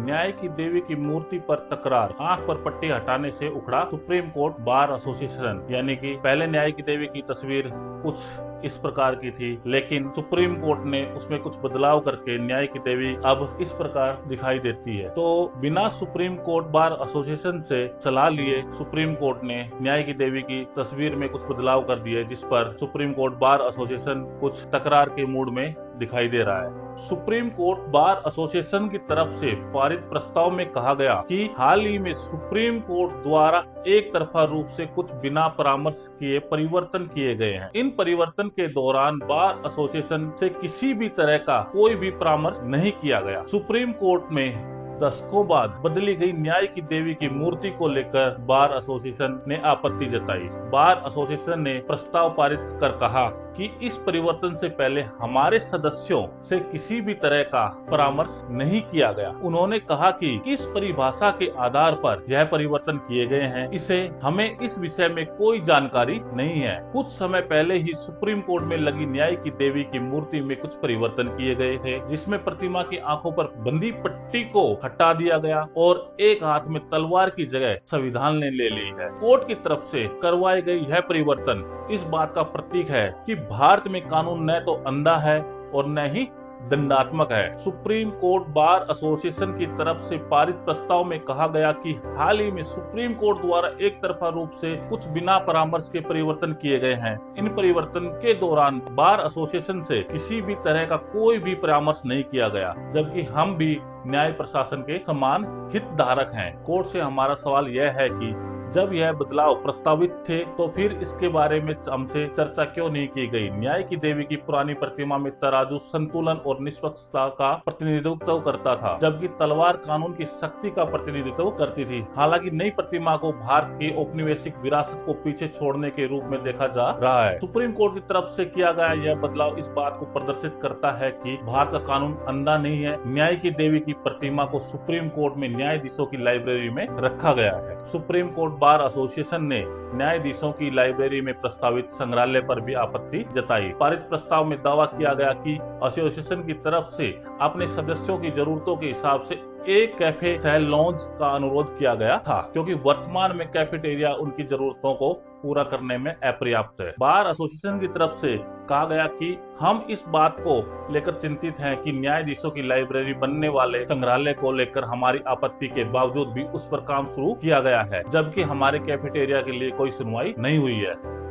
न्याय की देवी की मूर्ति पर तकरार, आंख पर पट्टी हटाने से उखड़ा सुप्रीम कोर्ट बार एसोसिएशन। यानी कि पहले न्याय की देवी की तस्वीर कुछ इस प्रकार की थी, लेकिन सुप्रीम कोर्ट ने उसमें कुछ बदलाव करके न्याय की देवी अब इस प्रकार दिखाई देती है। तो बिना सुप्रीम कोर्ट बार एसोसिएशन से सलाह लिए सुप्रीम कोर्ट ने न्याय की देवी की तस्वीर में कुछ बदलाव कर दिए, जिस पर सुप्रीम कोर्ट बार एसोसिएशन कुछ तकरार के मूड में दिखाई दे रहा है। सुप्रीम कोर्ट बार एसोसिएशन की तरफ से पारित प्रस्ताव में कहा गया कि हाल ही में सुप्रीम कोर्ट द्वारा एक तरफा रूप से कुछ बिना परामर्श किए परिवर्तन किए गए हैं। इन परिवर्तन के दौरान बार एसोसिएशन से किसी भी तरह का कोई भी परामर्श नहीं किया गया। सुप्रीम कोर्ट में दशकों बाद बदली गई न्याय की देवी की मूर्ति को लेकर बार एसोसिएशन ने आपत्ति जताई। बार एसोसिएशन ने प्रस्ताव पारित कर कहा कि इस परिवर्तन से पहले हमारे सदस्यों से किसी भी तरह का परामर्श नहीं किया गया। उन्होंने कहा कि किस परिभाषा के आधार पर यह परिवर्तन किए गए हैं, इसे हमें इस विषय में कोई जानकारी नहीं है। कुछ समय पहले ही सुप्रीम कोर्ट में लगी न्याय की देवी की मूर्ति में कुछ परिवर्तन किए गए थे, जिसमें प्रतिमा की आंखों पर बंदी पट्टी को हटा दिया गया और एक हाथ में तलवार की जगह संविधान ने ले ली है। कोर्ट की तरफ से करवाई गई यह परिवर्तन इस बात का प्रतीक है कि भारत में कानून न तो अंधा है और न ही दंडात्मक है। सुप्रीम कोर्ट बार एसोसिएशन की तरफ से पारित प्रस्ताव में कहा गया कि हाल ही में सुप्रीम कोर्ट द्वारा एक तरफा रूप से कुछ बिना परामर्श के परिवर्तन किए गए हैं। इन परिवर्तन के दौरान बार एसोसिएशन से किसी भी तरह का कोई भी परामर्श नहीं किया गया, जबकि हम भी न्याय प्रशासन के समान हितधारक हैं। कोर्ट से हमारा सवाल यह है कि जब यह बदलाव प्रस्तावित थे तो फिर इसके बारे में हमसे चर्चा क्यों नहीं की गई। न्याय की देवी की पुरानी प्रतिमा में तराजू संतुलन और निष्पक्षता का प्रतिनिधित्व करता था, जबकि तलवार कानून की शक्ति का प्रतिनिधित्व करती थी। हालांकि नई प्रतिमा को भारत की औपनिवेशिक विरासत को पीछे छोड़ने के रूप में देखा जा रहा है। सुप्रीम कोर्ट की तरफ से किया गया यह बदलाव इस बात को प्रदर्शित करता है कि भारत का कानून अंधा नहीं है। न्याय की देवी की प्रतिमा को सुप्रीम कोर्ट में न्यायाधीशों की लाइब्रेरी में रखा गया है। सुप्रीम कोर्ट बार एसोसिएशन ने न्यायाधीशों की लाइब्रेरी में प्रस्तावित संग्रहालय पर भी आपत्ति जताई। पारित प्रस्ताव में दावा किया गया कि एसोसिएशन की तरफ से अपने सदस्यों की जरूरतों के हिसाब से एक कैफे सह लॉन्ज का अनुरोध किया गया था, क्योंकि वर्तमान में कैफेटेरिया उनकी जरूरतों को पूरा करने में अपर्याप्त है। बार एसोसिएशन की तरफ से कहा गया कि हम इस बात को लेकर चिंतित हैं कि न्यायाधीशों की लाइब्रेरी बनने वाले संग्रहालय को लेकर हमारी आपत्ति के बावजूद भी उस पर काम शुरू किया गया है, जबकि हमारे कैफेटेरिया के लिए कोई सुनवाई नहीं हुई है।